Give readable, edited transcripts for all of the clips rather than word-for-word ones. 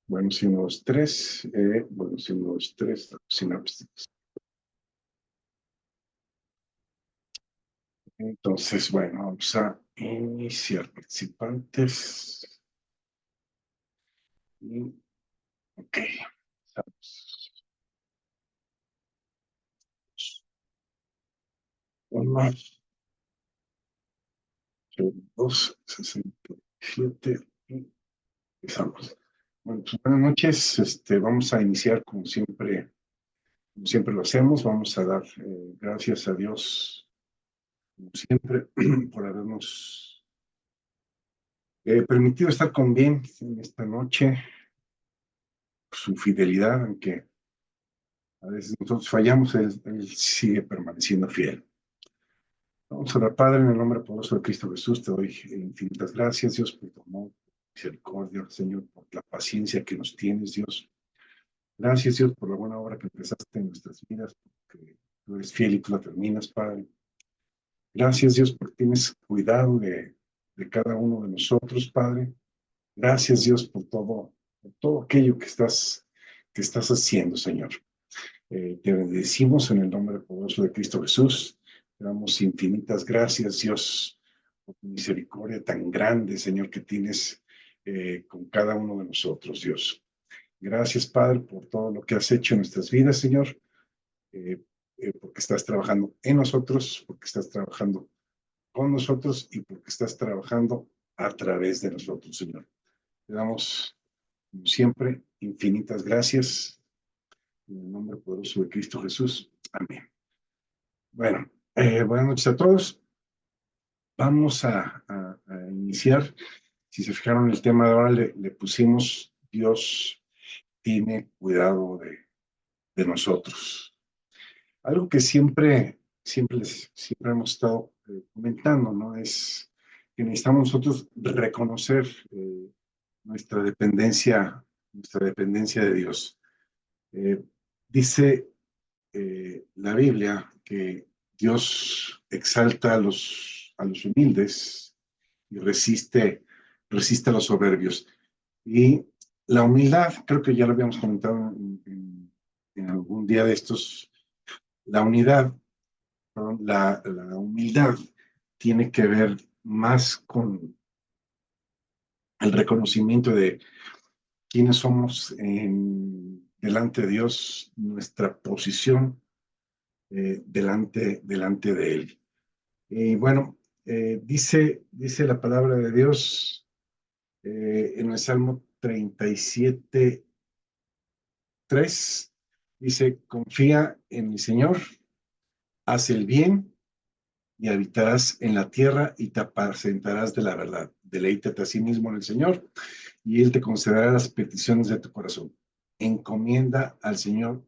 Bueno, si uno, dos, tres. Bueno, si uno, dos, tres. Sinapsis. Entonces, bueno, vamos a iniciar participantes. Ok. Uno, dos, 67. Y empezamos. Bueno, pues, buenas noches. Vamos a iniciar como siempre lo hacemos. Vamos a dar gracias a Dios, como siempre, por habernos permitido estar con bien en esta noche, su fidelidad, aunque a veces nosotros fallamos, él sigue permaneciendo fiel. Vamos a orar, Padre, en el nombre poderoso de Cristo Jesús, te doy infinitas gracias, Dios, por tu amor, misericordia, Señor, por la paciencia que nos tienes, Dios. Gracias, Dios, por la buena obra que empezaste en nuestras vidas, porque tú eres fiel y tú la terminas, Padre. Gracias, Dios, porque tienes cuidado de cada uno de nosotros, Padre. Gracias, Dios, por todo aquello que estás haciendo, Señor. Te bendecimos en el nombre poderoso de Cristo Jesús. Te damos infinitas gracias, Dios, por tu misericordia tan grande, Señor, que tienes con cada uno de nosotros, Dios. Gracias, Padre, por todo lo que has hecho en nuestras vidas, Señor, eh, porque estás trabajando en nosotros, porque estás trabajando con nosotros y porque estás trabajando a través de nosotros, Señor. Te damos, como siempre, infinitas gracias en el nombre poderoso de Cristo Jesús. Amén. Bueno, buenas noches a todos. Vamos a iniciar. Si se fijaron, el tema de ahora le pusimos Dios tiene cuidado de nosotros. Algo que siempre hemos estado comentando, ¿no? Es que necesitamos nosotros reconocer nuestra dependencia de Dios. Eh, dice la Biblia que Dios exalta a los humildes y resiste a los soberbios. Y la humildad, creo que ya lo habíamos comentado en algún día de estos, la unidad, perdón, la humildad tiene que ver más con el reconocimiento de quiénes somos delante de Dios, nuestra posición delante de Él. Y bueno, dice la palabra de Dios en el Salmo 37:3, dice, confía en el Señor, haz el bien y habitarás en la tierra y te apacentarás de la verdad. Deleítate a sí mismo en el Señor y Él te concederá las peticiones de tu corazón. Encomienda al Señor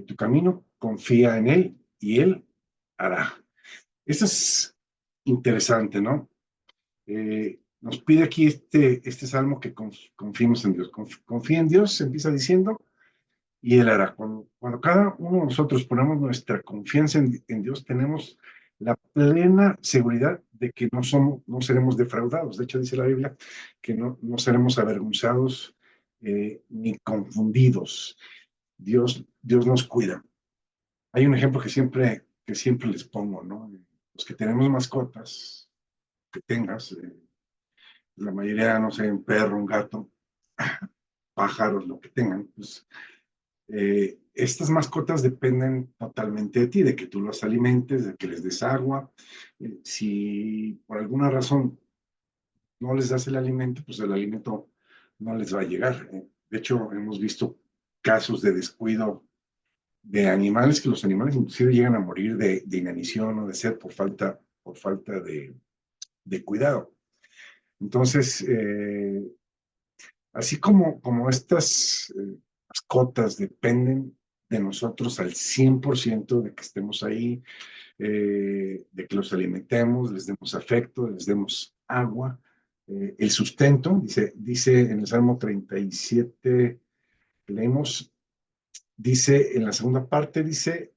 tu camino, confía en Él y Él hará. Esto es interesante, ¿no? Nos pide aquí este salmo que confiemos en Dios. Confía en Dios, empieza diciendo, y Él hará. Cuando cada uno de nosotros ponemos nuestra confianza en Dios, tenemos la plena seguridad de que no seremos defraudados. De hecho, dice la Biblia que no seremos avergonzados ni confundidos. Dios nos cuida. Hay un ejemplo que siempre les pongo, ¿no? Los que tenemos mascotas, que tengas, la mayoría, no sé, un perro, un gato, pájaros, lo que tengan, pues estas mascotas dependen totalmente de ti, de que tú los alimentes, de que les des agua. Si por alguna razón no les das el alimento, pues el alimento no les va a llegar. De hecho, hemos visto casos de descuido de animales, que los animales inclusive llegan a morir de inanición o de sed por falta de cuidado. Entonces, así como estas mascotas dependen de nosotros al 100%, de que estemos ahí, de que los alimentemos, les demos afecto, les demos agua, el sustento, dice en el Salmo 37, leemos, dice en la segunda parte, dice,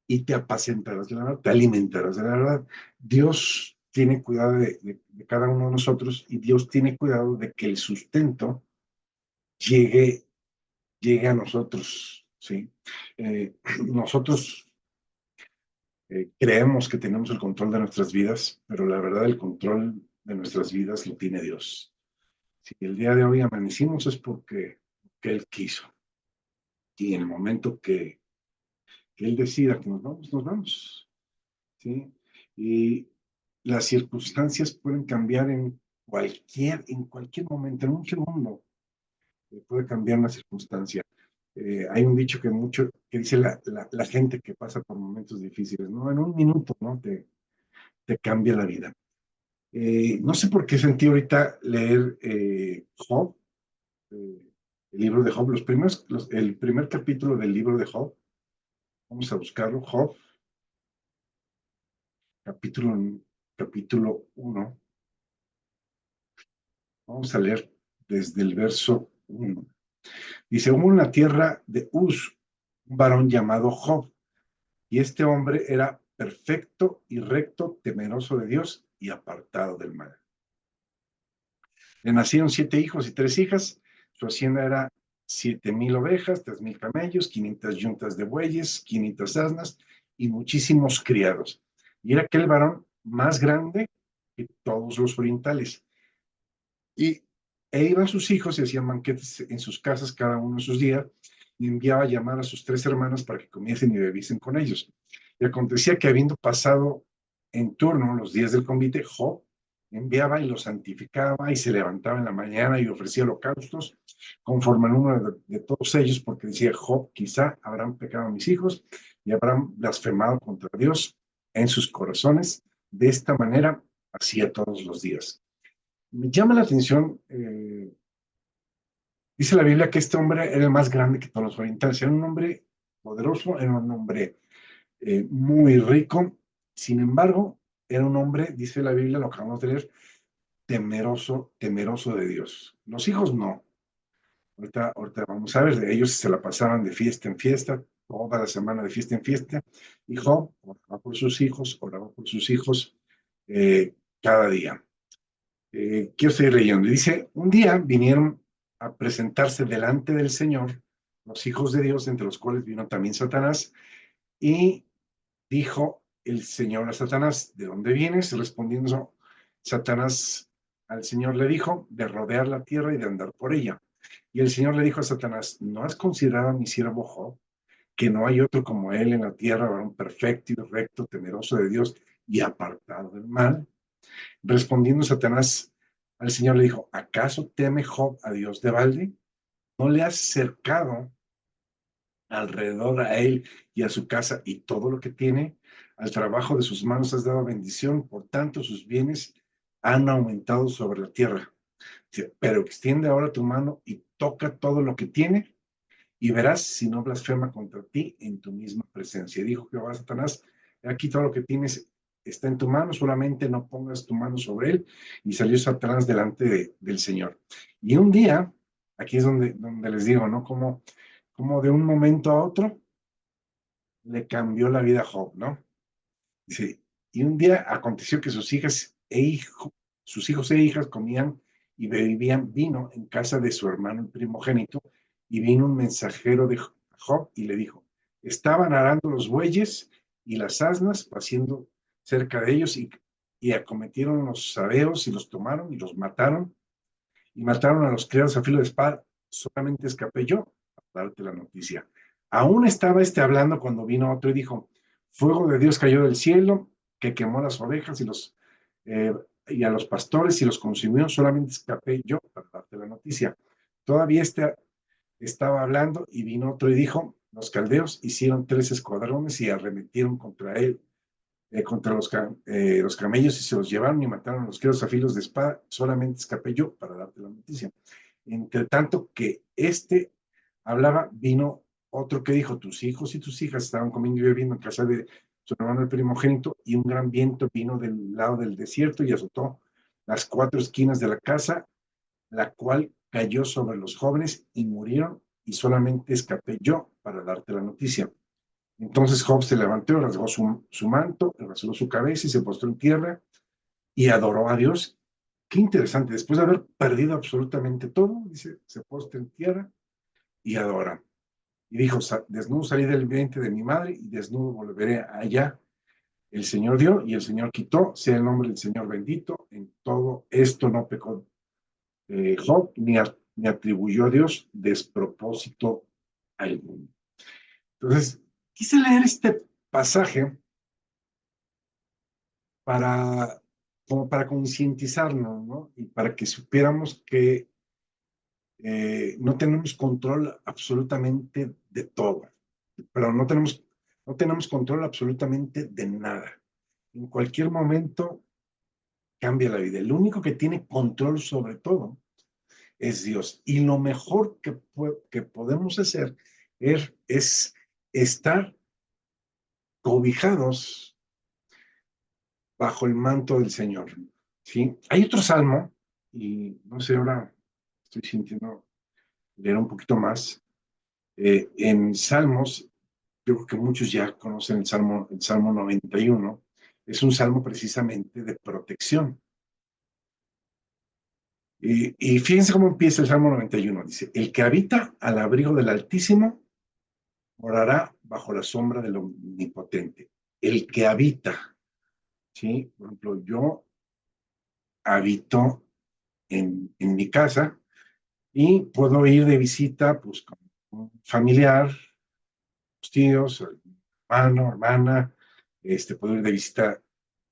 y te apacentarás de la verdad, te alimentarás de la verdad. Dios tiene cuidado de cada uno de nosotros y Dios tiene cuidado de que el sustento llegue, llegue a nosotros, ¿sí? Nosotros creemos que tenemos el control de nuestras vidas, pero la verdad el control de nuestras vidas lo tiene Dios. Si el día de hoy amanecimos es porque Él quiso. Y en el momento que Él decida que nos vamos, ¿sí? Y las circunstancias pueden cambiar en cualquier momento, en un segundo, puede cambiar una circunstancia. Hay un dicho que dice la gente que pasa por momentos difíciles, ¿no? En un minuto, ¿no? Te cambia la vida. No sé por qué sentí ahorita leer Job, el libro de Job, el primer capítulo del libro de Job. Vamos a buscarlo, Job, capítulo, capítulo 1. Vamos a leer desde el verso 1. Dice, hubo en la tierra de Uz un varón llamado Job, y este hombre era perfecto y recto, temeroso de Dios y apartado del mal. Le nacieron 7 hijos y 3 hijas. Su hacienda era 7,000 ovejas, 3,000 camellos, 500 yuntas de bueyes, 500 asnas y muchísimos criados. Y era aquel varón más grande que todos los orientales. Y iban sus hijos y hacían banquetes en sus casas cada uno en sus días, y enviaba a llamar a sus 3 hermanas para que comiesen y bebiesen con ellos. Y acontecía que habiendo pasado en turno los días del convite, Job enviaba y los santificaba y se levantaba en la mañana y ofrecía holocaustos conforme al número de todos ellos, porque decía Job, quizá habrán pecado mis hijos y habrán blasfemado contra Dios en sus corazones. De esta manera hacía todos los días. Me llama la atención, dice la Biblia que este hombre era el más grande que todos los orientales, era un hombre poderoso, era un hombre muy rico, sin embargo, era un hombre, dice la Biblia, lo acabamos de leer, temeroso, temeroso de Dios. Los hijos no. Ahorita vamos a ver, ellos se la pasaban de fiesta en fiesta, toda la semana de fiesta en fiesta, y Job oraba por sus hijos cada día. Quiero seguir leyendo. Dice, un día vinieron a presentarse delante del Señor los hijos de Dios, entre los cuales vino también Satanás, y dijo el Señor a Satanás, ¿de dónde vienes? Respondiendo Satanás al Señor le dijo, de rodear la tierra y de andar por ella. Y el Señor le dijo a Satanás, ¿no has considerado a mi siervo Job, que no hay otro como él en la tierra, varón perfecto y recto, temeroso de Dios y apartado del mal? Respondiendo Satanás al Señor le dijo, ¿acaso teme Job a Dios de balde? ¿No le has cercado alrededor a él y a su casa y todo lo que tiene? Al trabajo de sus manos has dado bendición, por tanto sus bienes han aumentado sobre la tierra. Pero extiende ahora tu mano y toca todo lo que tiene y verás si no blasfema contra ti en tu misma presencia. Dijo Jehová a Satanás, aquí todo lo que tienes está en tu mano, solamente no pongas tu mano sobre él. Y salió Satanás delante del Señor. Y un día, aquí es donde les digo, ¿no? Como de un momento a otro le cambió la vida a Job, ¿no? Dice, y un día aconteció que sus hijos e hijas comían y bebían vino en casa de su hermano el primogénito, y vino un mensajero de Job y le dijo, estaban arando los bueyes y las asnas, paciendo cerca de ellos, y acometieron los sabeos y los tomaron y los mataron, y mataron a los criados a filo de espada. Solamente escapé yo a darte la noticia. Aún estaba hablando cuando vino otro y dijo, fuego de Dios cayó del cielo, que quemó las ovejas eh, y a los pastores y los consumió. Solamente escapé yo para darte la noticia. Todavía estaba hablando y vino otro y dijo, los caldeos hicieron 3 escuadrones y arremetieron contra él, contra los camellos, y se los llevaron y mataron a los criados a filos de espada. Solamente escapé yo para darte la noticia. Entre tanto que hablaba, vino otro que dijo, tus hijos y tus hijas estaban comiendo y bebiendo en casa de su hermano el primogénito, y un gran viento vino del lado del desierto y azotó las 4 esquinas de la casa, la cual cayó sobre los jóvenes y murieron, y solamente escapé yo para darte la noticia. Entonces Job se levantó, rasgó su manto, rasuró su cabeza y se postró en tierra y adoró a Dios. Qué interesante, después de haber perdido absolutamente todo, dice, se postra en tierra y adora. Y dijo, desnudo salí del vientre de mi madre y desnudo volveré allá. El Señor dio y el Señor quitó, sea el nombre del Señor bendito. En todo esto no pecó Job, ni atribuyó a Dios despropósito alguno. Entonces, quise leer este pasaje para, como para concientizarnos, ¿no? Y para que supiéramos que no tenemos control absolutamente de todo, pero no tenemos control absolutamente de nada. En cualquier momento cambia la vida. El único que tiene control sobre todo es Dios. Y lo mejor que podemos hacer es estar cobijados bajo el manto del Señor. ¿Sí? Hay otro salmo, y no sé, ahora estoy sintiendo leer un poquito más. En Salmos, yo creo que muchos ya conocen el Salmo 91, es un salmo precisamente de protección. Y fíjense cómo empieza el Salmo 91. Dice, el que habita al abrigo del Altísimo morará bajo la sombra del Omnipotente. El que habita, ¿sí? Por ejemplo, yo habito en mi casa y puedo ir de visita pues con un familiar, los tíos, hermano, hermana, puedo ir de visita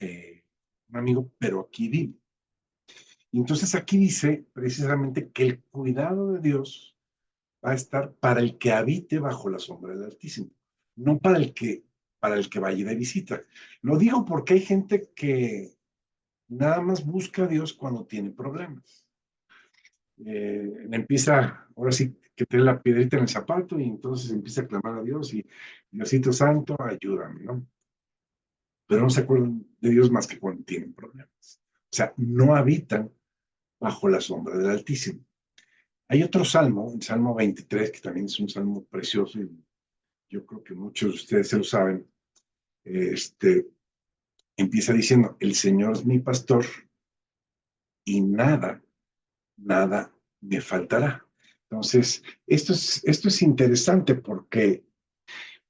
un amigo, pero aquí vivo. Y entonces aquí dice precisamente que el cuidado de Dios va a estar para el que habite bajo la sombra del Altísimo, no para el que vaya de visita. Lo digo porque hay gente que nada más busca a Dios cuando tiene problemas. Empieza, ahora sí, que tiene la piedrita en el zapato y entonces empieza a clamar a Dios y Diosito Santo, ayúdame, ¿no? Pero no se acuerdan de Dios más que cuando tienen problemas. O sea, no habitan bajo la sombra del Altísimo. Hay otro salmo, el Salmo 23, que también es un salmo precioso y yo creo que muchos de ustedes se lo saben. Empieza diciendo, el Señor es mi pastor y nada, nada me faltará. Entonces, esto es interesante porque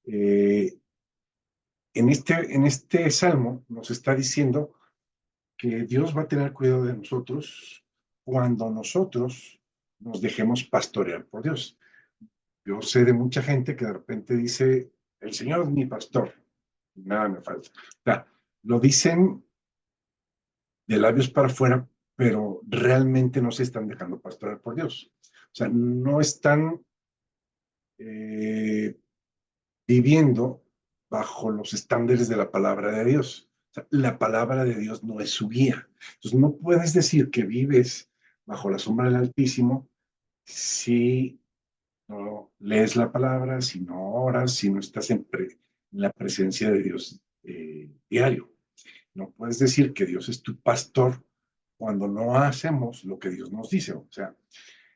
eh, en este salmo nos está diciendo que Dios va a tener cuidado de nosotros cuando nosotros nos dejemos pastorear por Dios. Yo sé de mucha gente que de repente dice, el Señor es mi pastor, nada me falta. O sea, lo dicen de labios para afuera, pero realmente no se están dejando pastorear por Dios. O sea, no están eh, viviendo bajo los estándares de la palabra de Dios. O sea, la palabra de Dios no es su guía. Entonces, no puedes decir que vives bajo la sombra del Altísimo si no lees la palabra, si no oras, si no estás en la presencia de Dios diario. No puedes decir que Dios es tu pastor cuando no hacemos lo que Dios nos dice. O sea,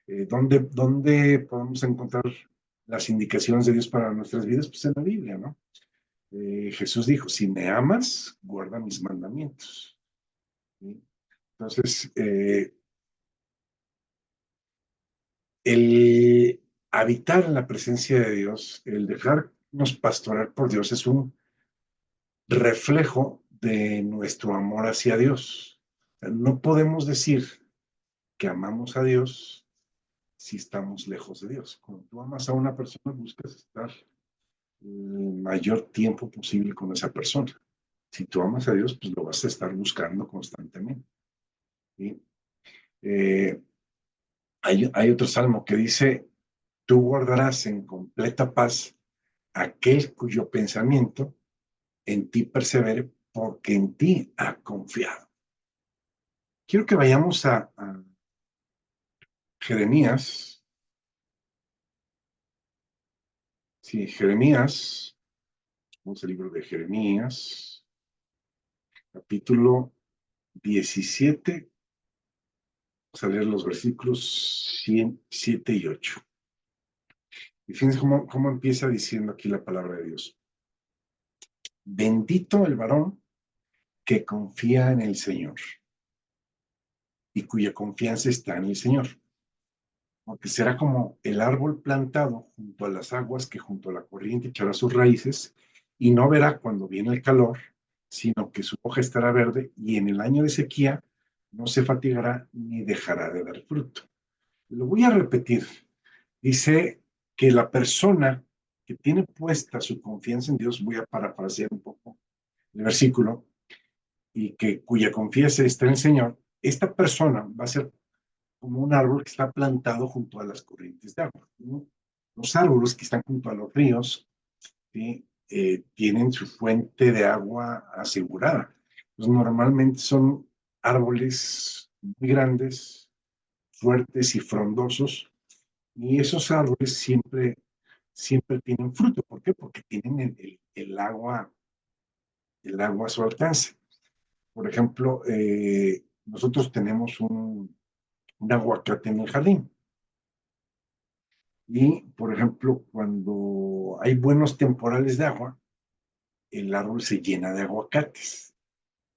¿dónde podemos encontrar las indicaciones de Dios para nuestras vidas? Pues en la Biblia, ¿no? Jesús dijo, si me amas, guarda mis mandamientos. ¿Sí? Entonces, el habitar en la presencia de Dios, el dejarnos pastorear por Dios es un reflejo de nuestro amor hacia Dios. O sea, no podemos decir que amamos a Dios si estamos lejos de Dios. Cuando tú amas a una persona, buscas estar el mayor tiempo posible con esa persona. Si tú amas a Dios, pues lo vas a estar buscando constantemente. ¿Sí? Eh, hay otro salmo que dice, tú guardarás en completa paz aquel cuyo pensamiento en ti persevere porque en ti ha confiado. Quiero que vayamos a Jeremías. Sí, Jeremías, vamos al libro de Jeremías, capítulo 17, vamos a leer los versículos 7 y 8. Y fíjense cómo empieza diciendo aquí la palabra de Dios. Bendito el varón que confía en el Señor y cuya confianza está en el Señor. Porque será como el árbol plantado junto a las aguas que junto a la corriente echará sus raíces y no verá cuando viene el calor, sino que su hoja estará verde y en el año de sequía no se fatigará ni dejará de dar fruto. Lo voy a repetir. Dice que la persona que tiene puesta su confianza en Dios, voy a parafrasear un poco el versículo, y que cuya confianza está en el Señor, esta persona va a ser como un árbol que está plantado junto a las corrientes de agua, ¿no? Los árboles que están junto a los ríos, ¿sí? Tienen su fuente de agua asegurada. Pues normalmente son árboles muy grandes, fuertes y frondosos, y esos árboles siempre tienen fruto. ¿Por qué? Porque tienen el agua a su alcance. Por ejemplo, nosotros tenemos un aguacate en el jardín. Y, por ejemplo, cuando hay buenos temporales de agua, el árbol se llena de aguacates.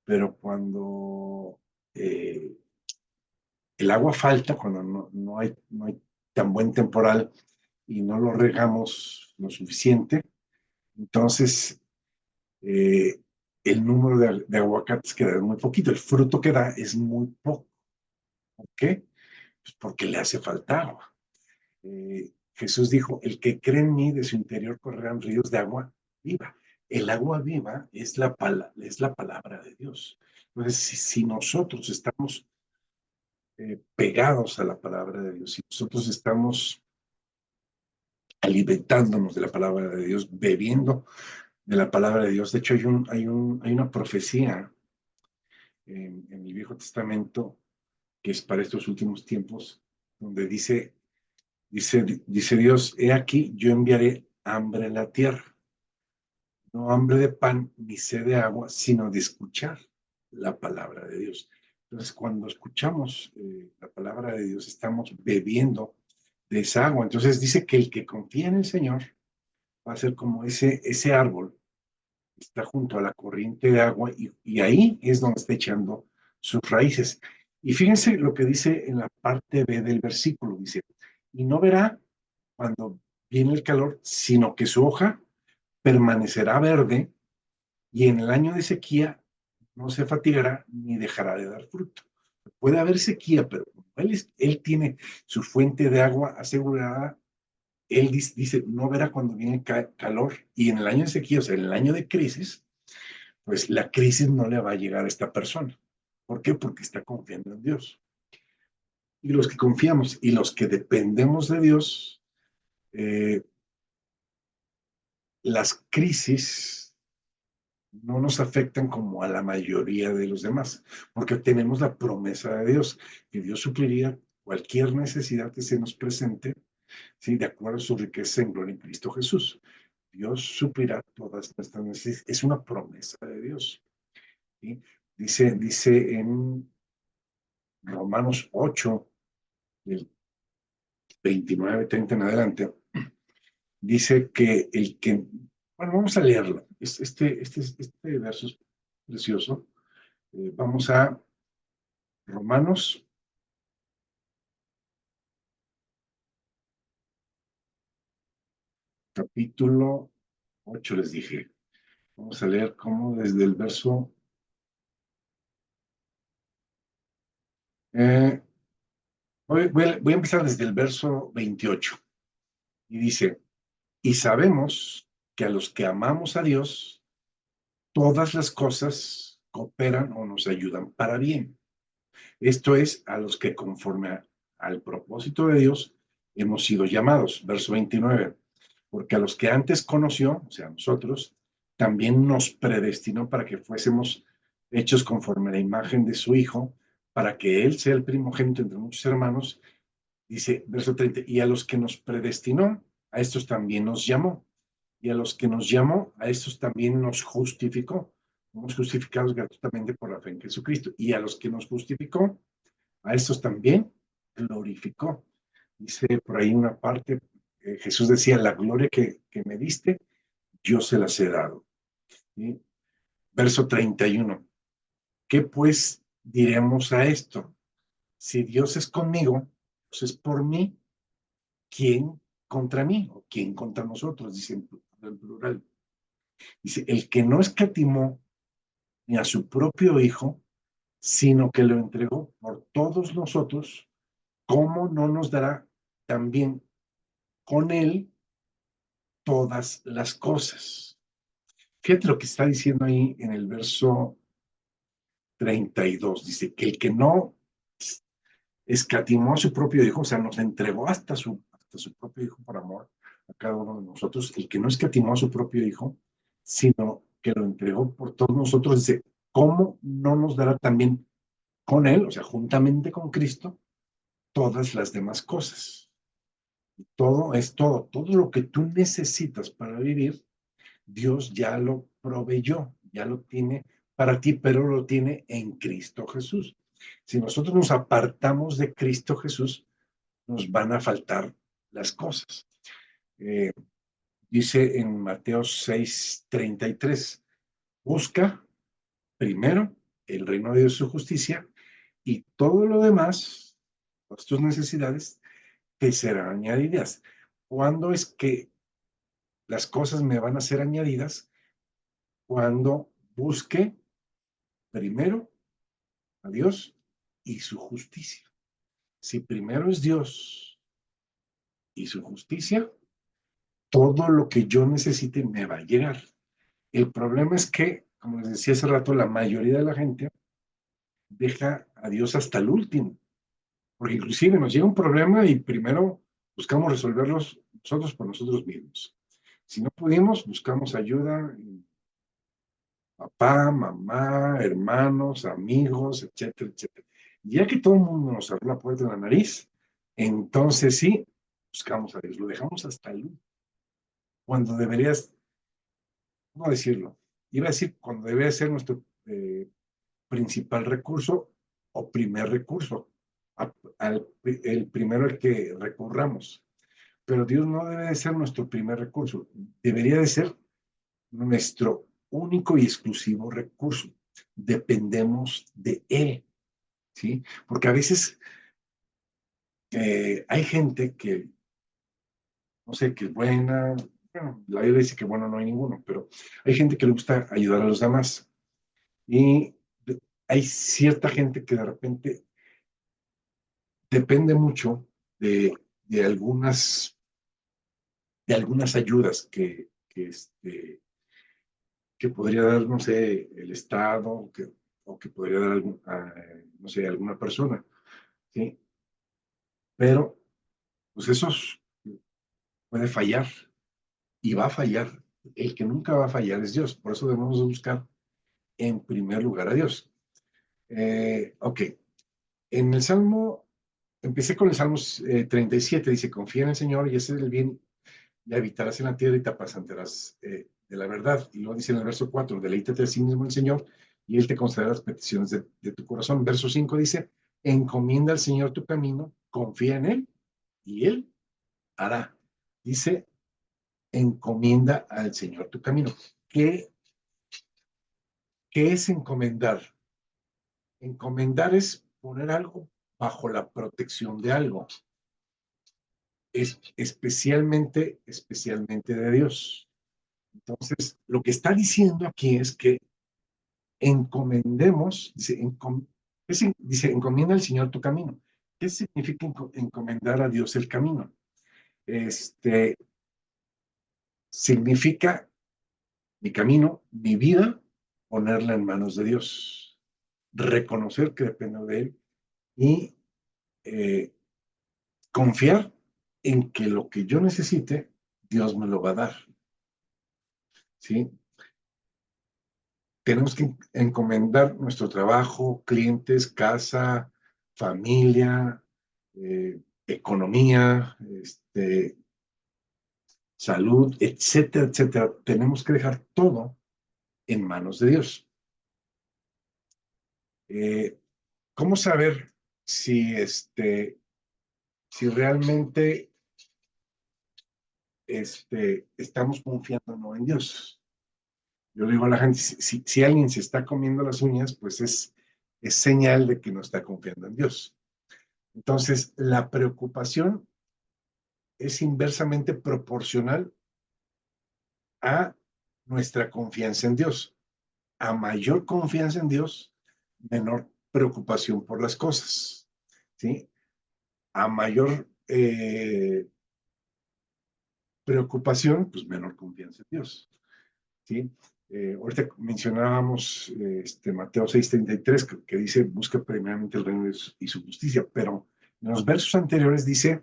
Pero cuando eh, el agua falta, cuando no hay tan buen temporal y no lo regamos lo suficiente, entonces eh, el número de aguacates queda muy poquito. El fruto que da es muy poco. ¿Por qué? Pues porque le hace falta agua. Jesús dijo, el que cree en mí, de su interior correrán ríos de agua viva. El agua viva es la palabra de Dios. Entonces, si nosotros estamos pegados a la palabra de Dios, si nosotros estamos alimentándonos de la palabra de Dios, bebiendo de la palabra de Dios, de hecho hay una profecía en el Viejo Testamento que es para estos últimos tiempos, donde dice Dios, he aquí, yo enviaré hambre a la tierra, no hambre de pan ni sed de agua, sino de escuchar la palabra de Dios. Entonces, cuando escuchamos la palabra de Dios, estamos bebiendo de esa agua. Entonces dice que el que confía en el Señor va a ser como ese árbol que está junto a la corriente de agua y ahí es donde está echando sus raíces. Y fíjense lo que dice en la parte B del versículo, dice, y no verá cuando viene el calor, sino que su hoja permanecerá verde y en el año de sequía no se fatigará ni dejará de dar fruto. Puede haber sequía, pero como él tiene su fuente de agua asegurada, él dice, no verá cuando viene el calor y en el año de sequía, o sea, en el año de crisis, pues la crisis no le va a llegar a esta persona. ¿Por qué? Porque está confiando en Dios. Y los que confiamos y los que dependemos de Dios, eh, las crisis no nos afectan como a la mayoría de los demás, porque tenemos la promesa de Dios, que Dios supliría cualquier necesidad que se nos presente, ¿sí? De acuerdo a su riqueza en gloria en Cristo Jesús. Dios suplirá todas nuestras necesidades. Es una promesa de Dios, ¿sí? Dice en Romanos 8, del 29, 30 en adelante, dice que bueno, vamos a leerlo. Este verso es precioso. Vamos a Romanos, capítulo 8, les dije. Vamos a leer cómo desde el verso, eh, voy a empezar desde el verso 28. Y dice, y sabemos que a los que amamos a Dios, todas las cosas cooperan o nos ayudan para bien. Esto es, a los que conforme al propósito de Dios hemos sido llamados. Verso 29. Porque a los que antes conoció, o sea, nosotros, también nos predestinó para que fuésemos hechos conforme a la imagen de su Hijo, para que Él sea el primogénito entre muchos hermanos. Dice, verso 30, y a los que nos predestinó, a estos también nos llamó. Y a los que nos llamó, a estos también nos justificó. Somos justificados gratuitamente por la fe en Jesucristo. Y a los que nos justificó, a estos también glorificó. Dice por ahí una parte, Jesús decía, la gloria que me diste, yo se las he dado. ¿Sí? Verso 31. ¿Qué pues diremos a esto? Si Dios es conmigo, pues es por mí, ¿quién contra mí? ¿O quién contra nosotros? Dice en plural. Dice, el que no escatimó ni a su propio Hijo, sino que lo entregó por todos nosotros, ¿cómo no nos dará también con él todas las cosas? Fíjate lo que está diciendo ahí en el verso 32. Dice que el que no escatimó a su propio Hijo, o sea, nos entregó hasta su propio Hijo por amor a cada uno de nosotros, el que no escatimó a su propio Hijo, sino que lo entregó por todos nosotros, dice, ¿cómo no nos dará también con él, o sea, juntamente con Cristo, todas las demás cosas? Todo es todo, todo lo que tú necesitas para vivir, Dios ya lo proveyó, ya lo tiene para ti, pero lo tiene en Cristo Jesús. Si nosotros nos apartamos de Cristo Jesús, nos van a faltar las cosas. Eh, Dice en Mateo 6:33, busca primero el reino de Dios y su justicia y todo lo demás, todas tus necesidades, te serán añadidas. ¿Cuándo es que las cosas me van a ser añadidas? Cuando busque primero a Dios y su justicia. Si primero es Dios y su justicia, todo lo que yo necesite me va a llegar. El problema es que, como les decía hace rato, la mayoría de la gente deja a Dios hasta el último, porque inclusive nos llega un problema y primero buscamos resolverlos nosotros por nosotros mismos. Si no pudimos, buscamos ayuda en papá, mamá, hermanos, amigos, etcétera, etcétera. Y ya que todo el mundo nos abrió la puerta en la nariz, entonces sí, buscamos a Dios, lo dejamos hasta el último, cuando deberías, ¿cómo decirlo? Iba a decir cuando debería ser nuestro principal recurso o primer recurso, el primero al que recurramos. Pero Dios no debe de ser nuestro primer recurso, debería de ser nuestro único y exclusivo recurso. Dependemos de Él, ¿sí? Porque a veces hay gente que, no sé, que es buena, bueno, la Biblia dice que bueno no hay ninguno, pero hay gente que le gusta ayudar a los demás. Y hay cierta gente que de repente depende mucho de, de algunas ayudas que podría dar, no sé, el Estado, o que podría dar, no sé, alguna persona, ¿sí? Pero, pues eso puede fallar y va a fallar. El que nunca va a fallar es Dios. Por eso debemos buscar en primer lugar a Dios. Ok, en el Salmo, empecé con el Salmo 37, dice, confía en el Señor y ese es el bien y habitarás en la tierra y te apacentarás de la verdad. Y luego dice en el verso 4, deleítate a sí mismo en el Señor y Él te concederá las peticiones de tu corazón. Verso 5 dice, encomienda al Señor tu camino, confía en Él y Él hará. Dice, encomienda al Señor tu camino. ¿Qué, qué es encomendar? Encomendar es poner algo bajo la protección de algo, es especialmente de Dios. Entonces, lo que está diciendo aquí es que encomendemos, dice, encomienda al Señor tu camino. ¿Qué significa encomendar a Dios el camino? Este, significa mi camino, mi vida, ponerla en manos de Dios, reconocer que dependo de Él y eh, confiar en que lo que yo necesite, Dios me lo va a dar, ¿sí? Tenemos que encomendar nuestro trabajo, clientes, casa, familia, economía, salud, etcétera, etcétera. Tenemos que dejar todo en manos de Dios. Eh, ¿Cómo saber si realmente estamos confiando o no en Dios? Yo digo a la gente, si alguien se está comiendo las uñas, pues es señal de que no está confiando en Dios. Entonces, la preocupación es inversamente proporcional a nuestra confianza en Dios. A mayor confianza en Dios, menor preocupación por las cosas, ¿sí? A mayor preocupación, pues menor confianza en Dios, ¿sí? Ahorita mencionábamos Mateo 6:33, que dice, busca primeramente el reino de Dios y su justicia, pero en los versos anteriores dice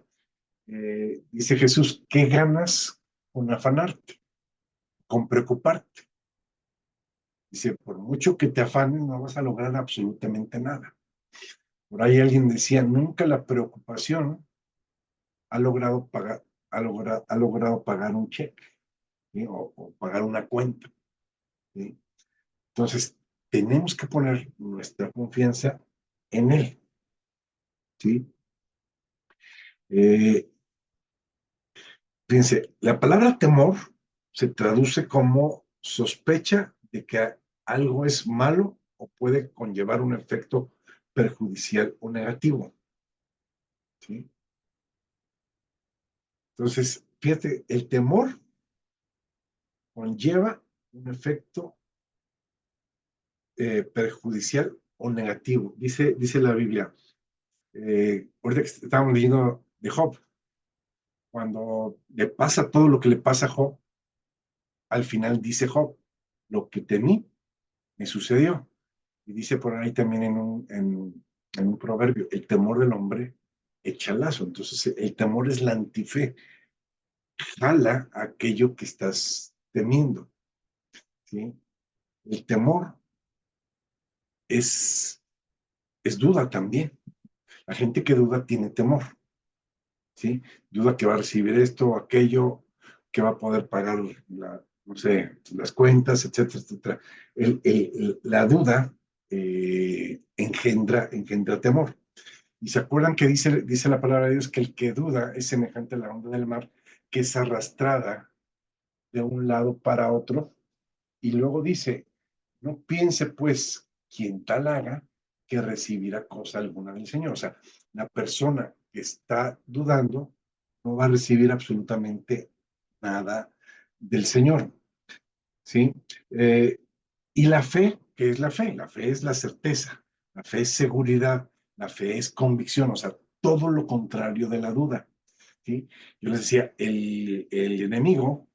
Jesús, ¿qué ganas con afanarte, con preocuparte? Dice, por mucho que te afanes, no vas a lograr absolutamente nada. Por ahí alguien decía, nunca la preocupación ha logrado pagar, ha logrado pagar un cheque, ¿sí? O pagar una cuenta, ¿sí? Entonces, tenemos que poner nuestra confianza en Él, ¿sí? Eh, Fíjense, la palabra temor se traduce como sospecha de que algo es malo o puede conllevar un efecto perjudicial o negativo, ¿sí? Entonces, fíjate, el temor conlleva un efecto perjudicial o negativo. Dice la Biblia, ahorita que estábamos leyendo de Job, cuando le pasa todo lo que le pasa a Job, al final dice Job, lo que temí me sucedió. Y dice por ahí también en un proverbio, el temor del hombre echa lazo. Entonces, el temor es la antife, jala aquello que estás temiendo, ¿sí? El temor es, es duda también. La gente que duda tiene temor, ¿sí? Duda que va a recibir esto o aquello, que va a poder pagar no sé, las cuentas, etcétera, etcétera. La duda engendra temor. Y se acuerdan que dice la palabra de Dios que el que duda es semejante a la onda del mar, que es arrastrada de un lado para otro. Y luego dice, no piense pues quien tal haga que recibirá cosa alguna del Señor. O sea, la persona que está dudando no va a recibir absolutamente nada del Señor, ¿sí? Eh, y la fe, ¿qué es la fe? La fe es la certeza, la fe es seguridad, la fe es convicción, o sea, todo lo contrario de la duda, ¿sí? Yo les decía, el enemigo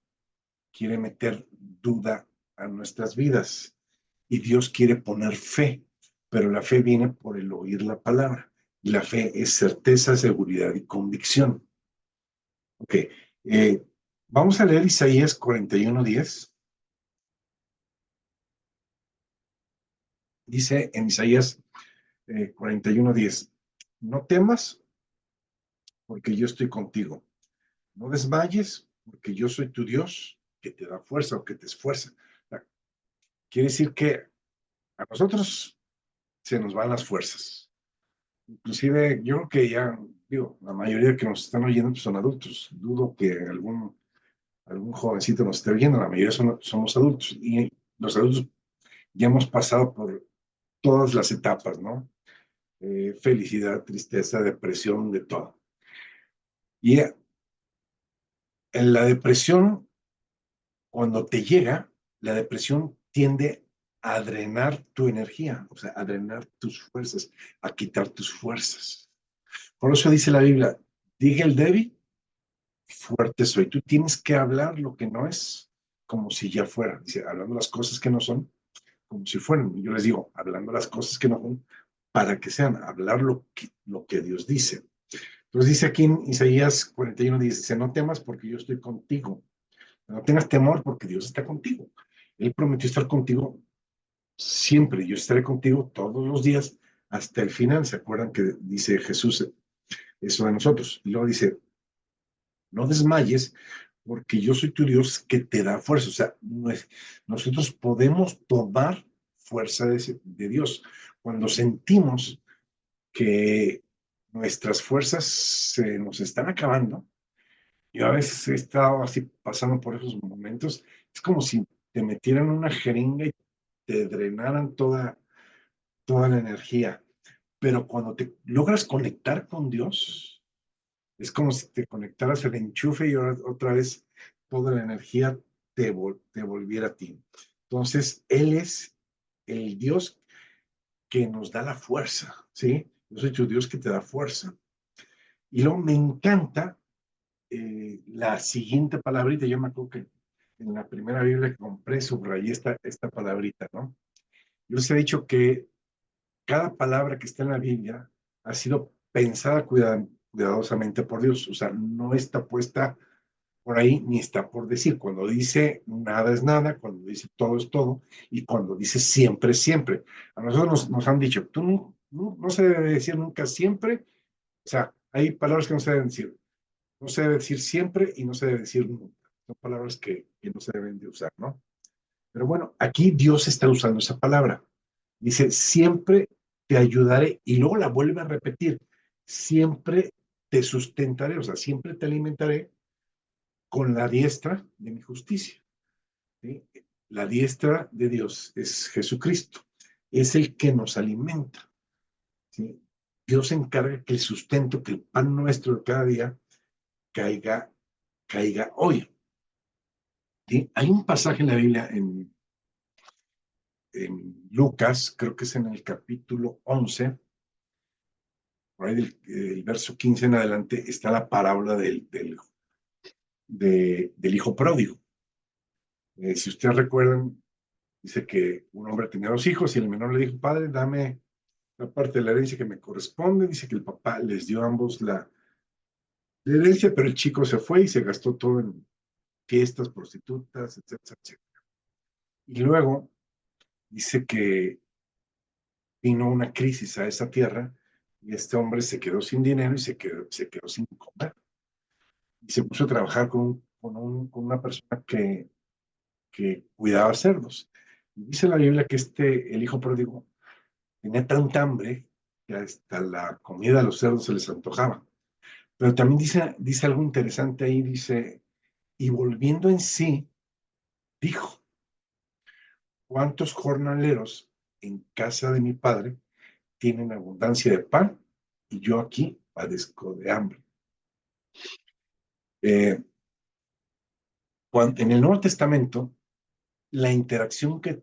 quiere meter duda a nuestras vidas y Dios quiere poner fe, pero la fe viene por el oír la palabra y la fe es certeza, seguridad y convicción. Ok, vamos a leer Isaías 41:10. Dice en Isaías 41:10, no temas porque yo estoy contigo, no desmayes porque yo soy tu Dios que te da fuerza o que te esfuerza. Quiere decir que a nosotros se nos van las fuerzas. Inclusive yo creo que ya, digo, la mayoría que nos están oyendo pues, son adultos. Dudo que algún jovencito nos esté oyendo, la mayoría somos adultos. Y los adultos ya hemos pasado por todas las etapas, ¿no? Felicidad, tristeza, depresión, de todo. Y en la depresión, cuando te llega, la depresión tiende a drenar tu energía, o sea, a drenar tus fuerzas, a quitar tus fuerzas. Por eso dice la Biblia, diga el débil, fuerte soy. Tú tienes que hablar lo que no es como si ya fuera. Dice, hablando las cosas que no son, como si fueran. Y yo les digo, hablando las cosas que no son, para que sean, hablar lo que Dios dice. Entonces dice aquí en Isaías 41, dice, no temas porque yo estoy contigo. No tengas temor porque Dios está contigo. Él prometió estar contigo siempre. Yo estaré contigo todos los días hasta el final. ¿Se acuerdan que dice Jesús eso de nosotros? Y luego dice, no desmayes porque yo soy tu Dios que te da fuerza. O sea, nosotros podemos tomar fuerza de Dios. Cuando sentimos que nuestras fuerzas se nos están acabando, yo a veces he estado así pasando por esos momentos, es como si te metieran una jeringa y te drenaran toda la energía. pero cuando te logras conectar con Dios, es como si te conectaras al enchufe y ahora otra vez toda la energía te volviera a ti. Entonces, Él es el Dios que nos da la fuerza, ¿sí? Yo soy tu Dios que te da fuerza. Y luego me encanta la siguiente palabrita. Yo me acuerdo que en la primera Biblia que compré subrayé esta palabrita, ¿no? Yo les he dicho que cada palabra que está en la Biblia ha sido pensada cuidadosamente por Dios. O sea, no está puesta por ahí ni está por decir. Cuando dice nada es nada, cuando dice todo es todo, y cuando dice siempre es siempre. A nosotros nos han dicho, tú no se debe decir nunca siempre. O sea, hay palabras que no se deben decir. No se debe decir siempre y no se debe decir nunca. Son palabras que no se deben de usar, ¿no? Pero bueno, aquí Dios está usando esa palabra. Dice, siempre te ayudaré, y luego la vuelve a repetir, siempre te sustentaré, o sea, siempre te alimentaré con la diestra de mi justicia, ¿sí? La diestra de Dios es Jesucristo, es el que nos alimenta, ¿sí? Dios se encarga que el sustento, que el pan nuestro de cada día caiga, caiga hoy, ¿sí? Hay un pasaje en la Biblia, en Lucas, creo que es en el capítulo 11, por ahí del verso 15 en adelante, está la parábola del hijo pródigo. Si ustedes recuerdan, dice que un hombre tenía dos hijos y el menor le dijo, padre, dame la parte de la herencia que me corresponde. Dice que el papá les dio a ambos la herencia, pero el chico se fue y se gastó todo en fiestas, prostitutas, etcétera, etcétera. Y luego dice que vino una crisis a esa tierra y este hombre se quedó sin dinero y se quedó sin comer. Y se puso a trabajar con una persona que cuidaba cerdos. Y dice la Biblia que el hijo pródigo tenía tanta hambre que hasta la comida de los cerdos se les antojaba. Pero también dice algo interesante ahí, dice, y volviendo en sí, dijo, ¿cuántos jornaleros en casa de mi padre tienen abundancia de pan y yo aquí padezco de hambre? Eh, en el Nuevo Testamento, la interacción que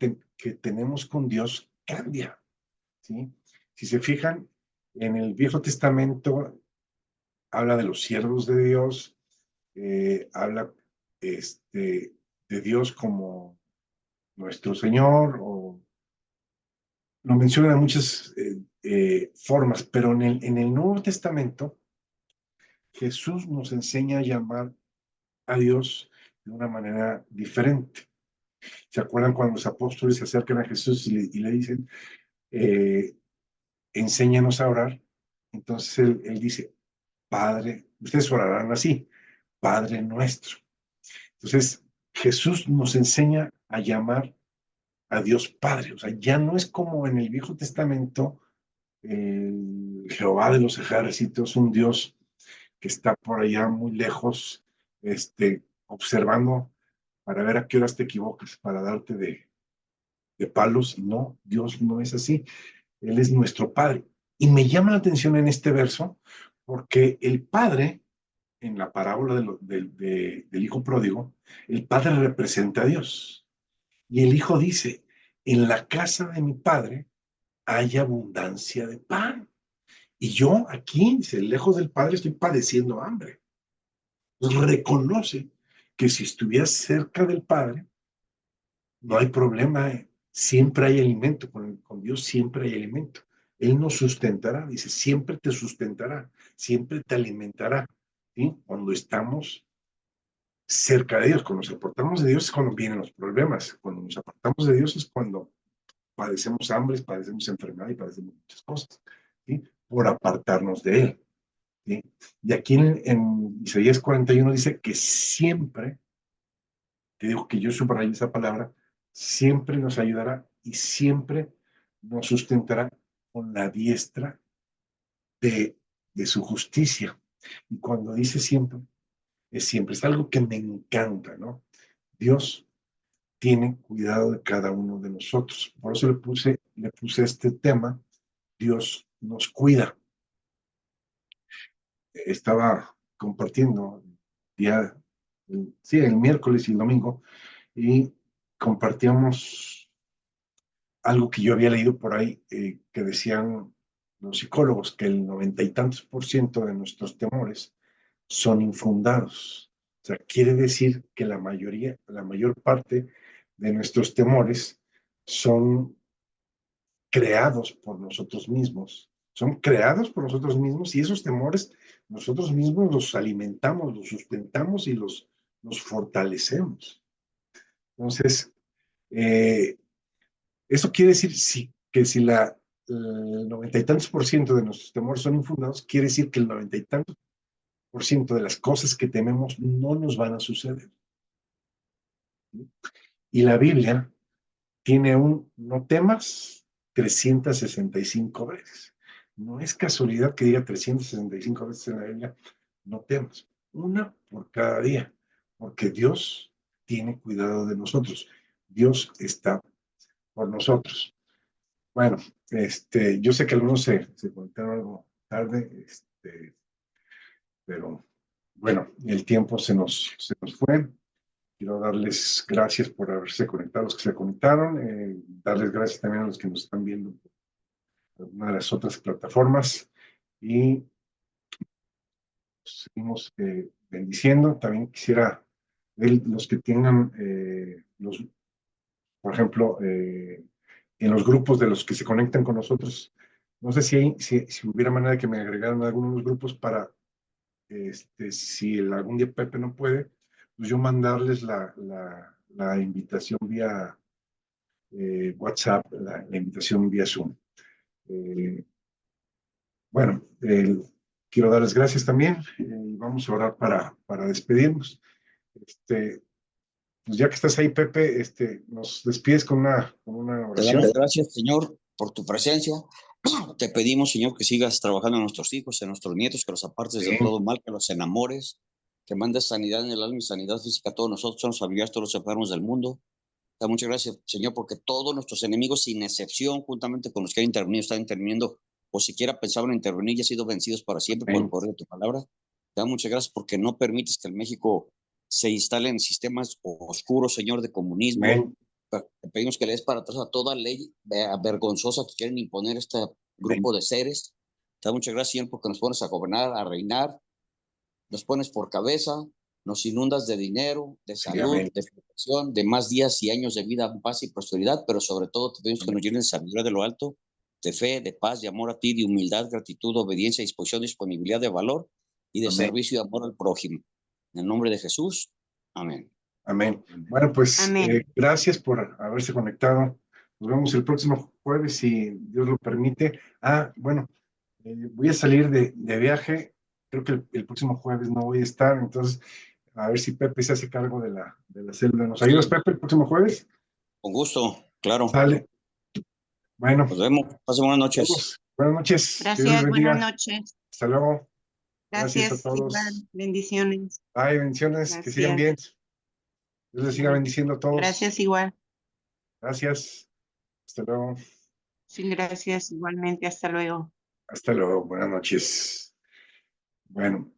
tenemos con Dios cambia, ¿sí? Si se fijan, en el Viejo Testamento habla de los siervos de Dios, habla de Dios como nuestro Señor, o lo menciona de muchas formas, pero en el Nuevo Testamento Jesús nos enseña a llamar a Dios de una manera diferente. ¿Se acuerdan cuando los apóstoles se acercan a Jesús y le dicen, eh, enséñanos a orar? Entonces él dice, Padre, ustedes orarán así, Padre nuestro. Entonces Jesús nos enseña a llamar a Dios Padre. O sea, ya no es como en el Viejo Testamento, Jehová de los ejércitos, un Dios que está por allá muy lejos, observando para ver a qué horas te equivocas, para darte de palos. No, Dios no es así. Él es nuestro Padre. Y me llama la atención en este verso, porque el Padre, en la parábola del Hijo Pródigo, el Padre representa a Dios. Y el Hijo dice, en la casa de mi Padre hay abundancia de pan. Y yo aquí, dice, lejos del Padre, estoy padeciendo hambre. Pues reconoce que si estuvieras cerca del Padre, no hay problema. Siempre hay alimento. Con Dios siempre hay alimento. Él nos sustentará. Dice, siempre te sustentará. Siempre te alimentará. ¿Sí? Cuando estamos cerca de Dios. Cuando nos apartamos de Dios es cuando vienen los problemas. Cuando nos apartamos de Dios es cuando padecemos hambre, padecemos enfermedad y padecemos muchas cosas. ¿Sí? Por apartarnos de Él. ¿Sí? Y aquí en Isaías 41 dice que siempre, te digo que yo subrayo esa palabra, siempre nos ayudará y siempre nos sustentará con la diestra de, de su justicia. Y cuando dice siempre, es siempre, es algo que me encanta, ¿no? Dios tiene cuidado de cada uno de nosotros. Por eso le puse este tema, Dios nos cuida. Estaba compartiendo el miércoles y el domingo, y compartíamos algo que yo había leído por ahí, que decían los psicólogos que el 90 y tantos% de nuestros temores son infundados. O sea, quiere decir que la mayor parte de nuestros temores son creados por nosotros mismos. Son creados por nosotros mismos, y esos temores nosotros mismos los alimentamos, los sustentamos y los fortalecemos. Entonces, eso quiere decir que si el 90 y tantos% de nuestros temores son infundados, quiere decir que el 90 y tantos% de las cosas que tememos no nos van a suceder. Y la Biblia tiene un no temas 365 veces. No es casualidad que diga 365 veces en la Biblia, no temas. Una por cada día, porque Dios tiene cuidado de nosotros. Dios está por nosotros. Bueno, yo sé que algunos se conectaron algo tarde, pero bueno, el tiempo se nos fue. Quiero darles gracias por haberse conectado, los que se conectaron, darles gracias también a los que nos están viendo por una de las otras plataformas, y seguimos bendiciendo. También quisiera ver los que tengan, por ejemplo, en los grupos de los que se conectan con nosotros. No sé si hubiera manera de que me agregaran a algunos de los grupos para, si algún día Pepe no puede, pues yo mandarles la invitación vía WhatsApp, la invitación vía Zoom. Bueno, quiero darles gracias también, y vamos a orar para despedirnos. Pues ya que estás ahí, Pepe, nos despides con una Te oración. damos gracias, Señor, por tu presencia. Te pedimos, Señor, que sigas trabajando en nuestros hijos, en nuestros nietos, que los apartes de todo mal, que los enamores, que mandes sanidad en el alma y sanidad física a todos nosotros, nos alivias todos los enfermos del mundo. Te muchas gracias, Señor, porque todos nuestros enemigos, sin excepción, juntamente con los que han intervenido, están interviniendo, o siquiera pensaban intervenir y han sido vencidos para siempre por el poder de tu palabra. Te damos muchas gracias porque no permites que en México se instalen sistemas oscuros, Señor, de comunismo. Amén. Te pedimos que le des para atrás a toda ley vergonzosa que quieren imponer este grupo de seres. Te damos muchas gracias, Señor, porque nos pones a gobernar, a reinar, nos pones por cabeza, nos inundas de dinero, de salud, Sí, de protección, de más días y años de vida, paz y prosperidad, pero sobre todo te pedimos que nos llenen de sabiduría de lo alto, de fe, de paz, de amor a ti, de humildad, gratitud, obediencia, disposición, disponibilidad de valor y de servicio y amor al prójimo. En el nombre de Jesús, amén. Amén. Bueno, pues gracias por haberse conectado. Nos vemos el próximo jueves, si Dios lo permite. Bueno, voy a salir de viaje. Creo que el próximo jueves no voy a estar, entonces a ver si Pepe se hace cargo de la célula. ¿Nos ayudas, Pepe, el próximo jueves? Con gusto, claro. Sale. Bueno. Nos vemos. Pasen buenas noches. Buenas noches. Gracias, buenas noches. Hasta luego. Gracias a todos. igual. Bendiciones. Bye, bendiciones. Gracias. Que sigan bien. Dios les siga bendiciendo a todos. Gracias igual. Gracias. Hasta luego. Sí, gracias igualmente. Hasta luego. Hasta luego. Buenas noches. Bueno.